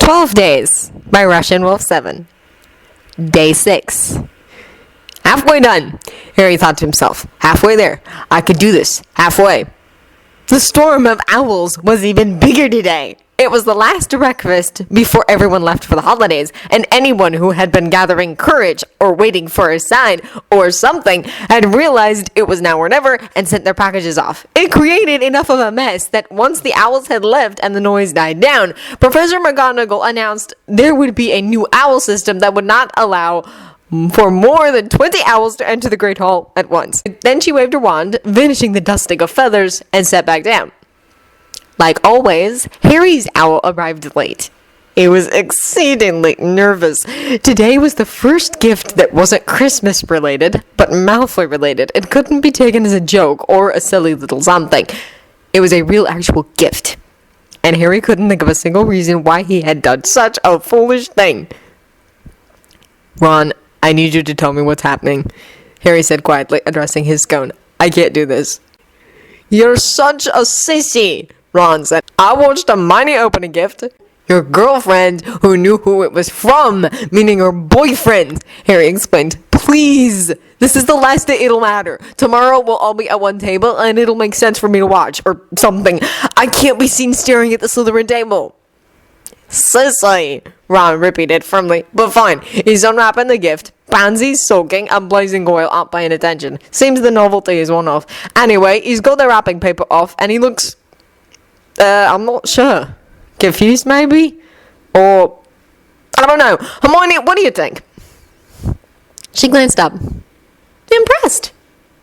12 Days by Russian Wolf 7. Day 6. Halfway done, Harry thought to himself. Halfway there. I could do this. Halfway. The storm of owls was even bigger today. It was the last breakfast before everyone left for the holidays, and anyone who had been gathering courage or waiting for a sign or something had realized it was now or never and sent their packages off. It created enough of a mess that once the owls had left and the noise died down, Professor McGonagall announced there would be a new owl system that would not allow for more than 20 owls to enter the Great Hall at once. Then she waved her wand, vanishing the dusting of feathers, and sat back down. Like always, Harry's owl arrived late. He was exceedingly nervous. Today was the first gift that wasn't Christmas related, but Malfoy related. It couldn't be taken as a joke or a silly little something. It was a real actual gift. And Harry couldn't think of a single reason why he had done such a foolish thing. Ron, I need you to tell me what's happening, Harry said quietly, addressing his scone. I can't do this. You're such a sissy, Ron said. I watched Hermione open a gift. Your girlfriend, who knew who it was from, meaning her boyfriend, Harry explained. Please, this is the last day it'll matter. Tomorrow we'll all be at one table, and it'll make sense for me to watch, or something. I can't be seen staring at the Slytherin table. Sissy, Ron repeated firmly. But fine, he's unwrapping the gift. Pansy's soaking and Blazing Oil aren't paying attention. Seems the novelty is worn off. Anyway, he's got the wrapping paper off, and he looks... I'm not sure. Confused, maybe? Or... I don't know. Hermione, what do you think? She glanced up. Impressed.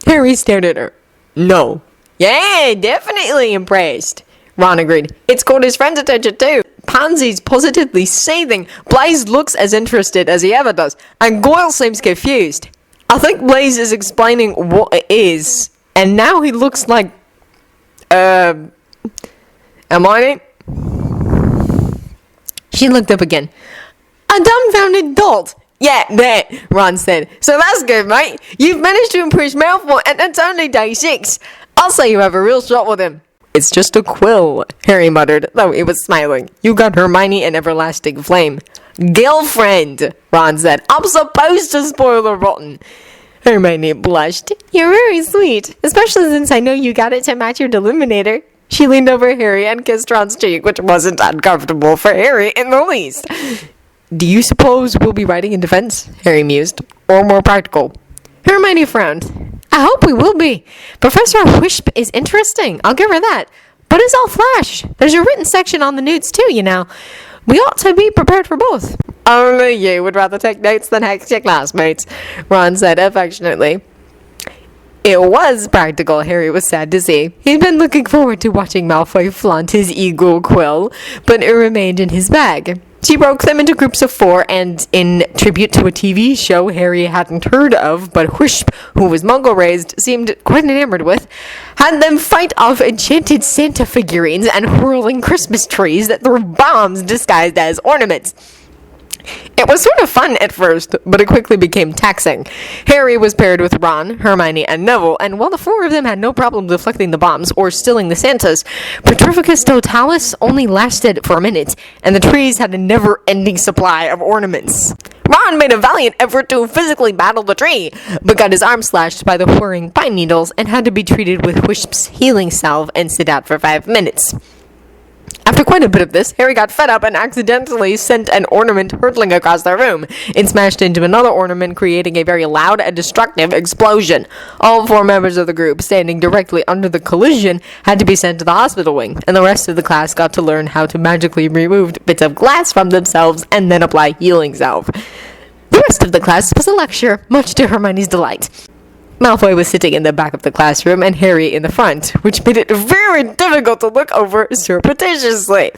Harry stared at her. No. Yeah, definitely impressed. Ron agreed. It's caught his friend's attention too. Pansy's positively seething. Blaze looks as interested as he ever does. And Goyle seems confused. I think Blaze is explaining what it is. And now he looks like... Hermione? She looked up again. A dumbfounded dolt. Yeah, there, Ron said. So that's good, mate. You've managed to impress Malfoy, and it's only day 6. I'll say you have a real shot with him. It's just a quill, Harry muttered, though he was smiling. You got Hermione an everlasting flame. Girlfriend, Ron said. I'm supposed to spoil her rotten. Hermione blushed. You're very sweet, especially since I know you got it to match your Deluminator. She leaned over Harry and kissed Ron's cheek, which wasn't uncomfortable for Harry in the least. Do you suppose we'll be writing in defense? Harry mused. Or more practical? Hermione frowned. I hope we will be. Professor Wisp is interesting. I'll give her that. But it's all flash. There's a written section on the notes too, you know. We ought to be prepared for both. Only you would rather take notes than hex your classmates, Ron said affectionately. It was practical, Harry was sad to see. He'd been looking forward to watching Malfoy flaunt his eagle quill, but it remained in his bag. She broke them into groups of 4, and in tribute to a TV show Harry hadn't heard of, but Wisp, who was Muggle-raised, seemed quite enamored with, had them fight off enchanted Santa figurines and whirling Christmas trees that threw bombs disguised as ornaments. It was sort of fun at first, but it quickly became taxing. Harry was paired with Ron, Hermione, and Neville, and while the 4 of them had no problem deflecting the bombs or stealing the Santas, Petrificus Totalis only lasted for a minute, and the trees had a never-ending supply of ornaments. Ron made a valiant effort to physically battle the tree, but got his arm slashed by the whirring pine needles and had to be treated with Wisp's healing salve and sit out for 5 minutes. After quite a bit of this, Harry got fed up and accidentally sent an ornament hurtling across the room. It smashed into another ornament, creating a very loud and destructive explosion. All 4 members of the group, standing directly under the collision, had to be sent to the hospital wing, and the rest of the class got to learn how to magically remove bits of glass from themselves and then apply healing salve. The rest of the class was a lecture, much to Hermione's delight. Malfoy was sitting in the back of the classroom and Harry in the front, which made it very difficult to look over surreptitiously.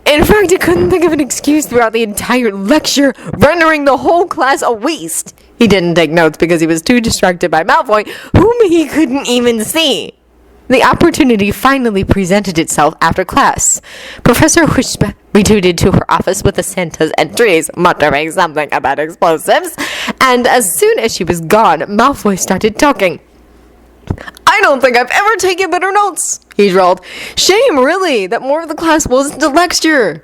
In fact, he couldn't think of an excuse throughout the entire lecture, rendering the whole class a waste. He didn't take notes because he was too distracted by Malfoy, whom he couldn't even see. The opportunity finally presented itself after class. Professor Wisp retreated to her office with the Santas and trees, muttering something about explosives, and as soon as she was gone, Malfoy started talking. I don't think I've ever taken better notes, he drawled. Shame, really, that more of the class wasn't to lecture.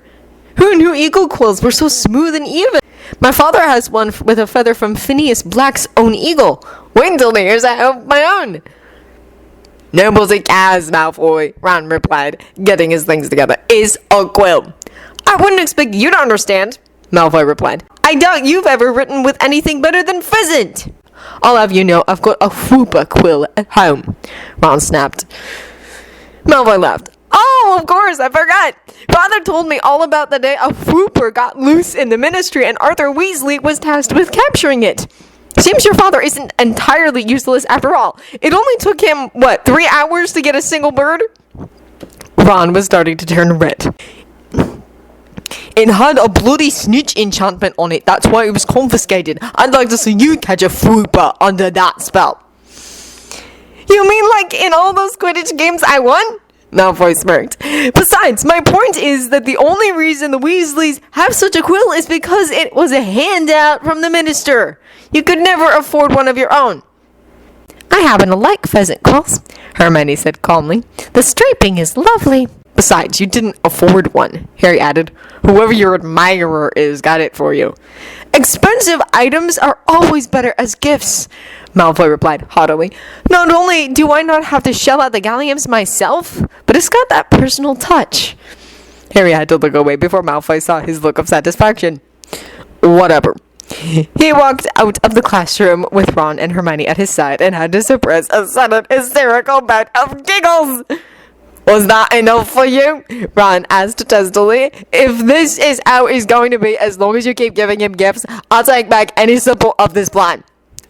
Who knew eagle quills were so smooth and even? My father has one with a feather from Phineas Black's own eagle. Wait until he hears I have my own. Nobody cares, Malfoy, Ron replied, getting his things together. Is a quill. I wouldn't expect you to understand, Malfoy replied. I doubt you've ever written with anything better than pheasant. I'll have you know I've got a whooper quill at home, Ron snapped. Malfoy laughed. Oh, of course, I forgot. Father told me all about the day a whooper got loose in the ministry and Arthur Weasley was tasked with capturing it. Seems your father isn't entirely useless after all. It only took him, 3 hours to get a single bird? Ron was starting to turn red. It had a bloody snitch enchantment on it. That's why it was confiscated. I'd like to see you catch a whooper under that spell. You mean like in all those Quidditch games I won? Malfoy smirked. Besides, my point is that the only reason the Weasleys have such a quill is because it was a handout from the minister. You could never afford one of your own. I happen to like pheasant quills, Hermione said calmly. The striping is lovely. Besides, you didn't afford one, Harry added. Whoever your admirer is got it for you. Expensive items are always better as gifts, Malfoy replied haughtily. Not only do I not have to shell out the galleons myself, but it's got that personal touch. Harry had to look away before Malfoy saw his look of satisfaction. Whatever. He walked out of the classroom with Ron and Hermione at his side and had to suppress a sudden hysterical bout of giggles. Was that enough for you? Ron asked testily. If this is how it's going to be as long as you keep giving him gifts, I'll take back any symbol of this plan.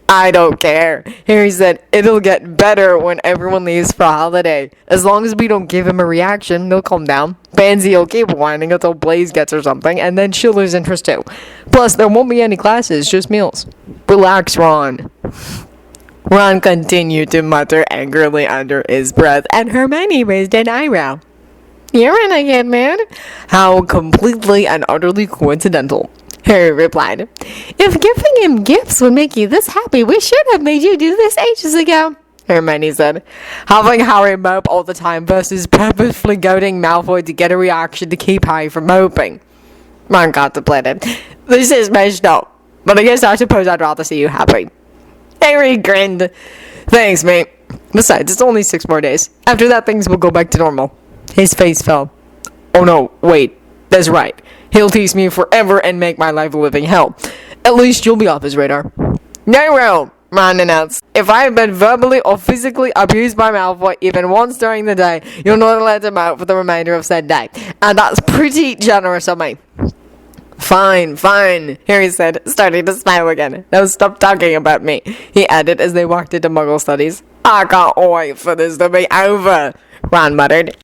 I don't care. Harry said, it'll get better when everyone leaves for a holiday. As long as we don't give him a reaction, he'll calm down. Pansy will keep whining until Blaze gets her something, and then she'll lose interest too. Plus, there won't be any classes, just meals. Relax, Ron. Ron continued to mutter angrily under his breath, and Hermione raised an eyebrow. You're in again, man. How completely and utterly coincidental, Harry replied. If giving him gifts would make you this happy, we should have made you do this ages ago, Hermione said. Having Harry mope all the time versus purposefully goading Malfoy to get a reaction to keep Harry from moping. Ron contemplated. This is messed up, but I suppose I'd rather see you happy. Harry grinned. Thanks, mate. Besides, it's only 6 more days. After that, things will go back to normal. His face fell. Oh no, wait. That's right. He'll tease me forever and make my life a living hell. At least you'll be off his radar. No, Ron announced. If I've been verbally or physically abused by Malfoy even once during the day, you're not allowed to out for the remainder of said day. And that's pretty generous of me. Fine, Harry said, starting to smile again. Now stop talking about me, he added as they walked into Muggle studies. I can't wait for this to be over, Ron muttered.